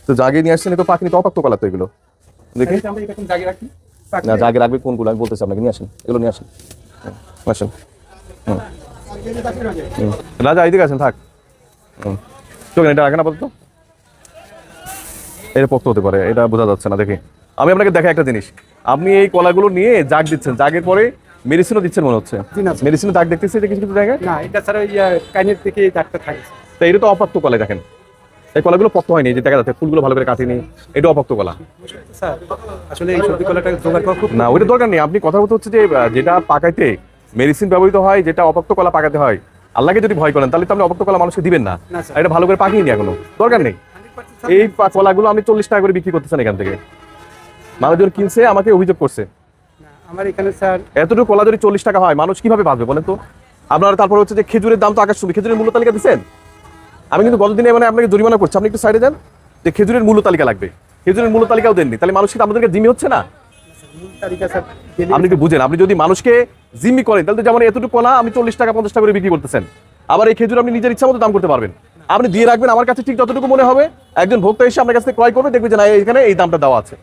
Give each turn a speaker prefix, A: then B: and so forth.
A: তো জাগে নিয়ে আসছেন, তো পাখিনি তো অপাক্ত কলা তো এগুলো দেখি।
B: আমরা এরকম জায়গায় রাখি।
A: না জাগে রাখবে কোনগুলো আমি বলতেছি আপনাকে, নিয়ে আসেন এগুলো নিয়ে আসেন। আসেন রাজা এইদিকে আছেন, থাক চোখেন এটা রাখেন আপাতত। এটা পোক্ত হতে পারে, এটা বোঝা যাচ্ছে না দেখে। আমি আপনাকে দেখা একটা জিনিস, আপনি এই কলাগুলো নিয়ে জাগ দিচ্ছেন, জাগের পরে মেডিসিনও দিচ্ছেন মনে হচ্ছে। মেডিসিনের দাগ দেখতেছি এটা কিছু কিছু জায়গায়।
B: না এটা ছাড়া ওই কাইনের থেকে দাগটা থাকে।
A: তো এটা তো অপাক্ত কলা, দেখেন এই কলাগুলো পক্ত হয়নি, যে দেখা যাচ্ছে ফুলগুলো ভালো করে কাটেনি, এটা অপাক্ত কলা।
B: স্যার আসলে এই সবজি কলাটা জোগাড় করা খুব
A: না ওইটা দরকার নেই, আপনি কথা বলতে হচ্ছে যে যেটা পাকাইতে মেডিসিন ব্যবহৃত হয়, যেটা অপাক্ত কলা পাকাতে হয়, আল্লাহকে যদি ভয় করেন তাহলে তো আপনি অপাক্ত কলা মানুষকে দিবেন না।
B: না, স্যার।
A: আর এটা ভালো করে পাকিয়ে নি এখনো, দরকার নেই। এই কলাগুলো আপনি 40 টাকা করে বিক্রি করতেছেন এখান থেকে, মানুষজন কিনছে, আমাকে অভিযোগ করছে।
B: না, আমার এখানে স্যার
A: এতটুকু কলা যদি 40 টাকা হয়, মানুষ কিভাবে বাঁচবে বলেন তো? আপনারা তারপর হচ্ছে যে খেজুরের দাম তো আকাশচুম্বী, খেজুরের মূল্য তালিকা দিচ্ছেন। আমি কিন্তু গতদিনে মানে আপনাকে জরিমানা করছি, আপনি একটু সাইডে যান, যে খেজুরের মূল্য তালিকা লাগবে, খেজুরের মূল্য তালিকাও দেননি, তাহলে মানুষ কিন্তু আমাদেরকে জিম্মি হচ্ছে না?
B: মূল তালিকা স্যার
A: আপনি একটু বুঝেন, আপনি যদি মানুষকে জিম্মি করেন তাহলে তো যেমন এতটুকু কলা আমি 40 টাকা 50 টাকা করে বিক্রি করতেছেন, আবার এই খেজুর আপনি নিজের ইচ্ছা মতো দাম করতে পারবেন। আপনি দিয়ে রাখবেন, আমার কাছে ঠিক যতটুকু মনে হবে একজন ভোক্তা এসে আপনার কাছ থেকে ক্রয় করবে, দেখবে যে না এখানে এই দামটা দেওয়া আছে।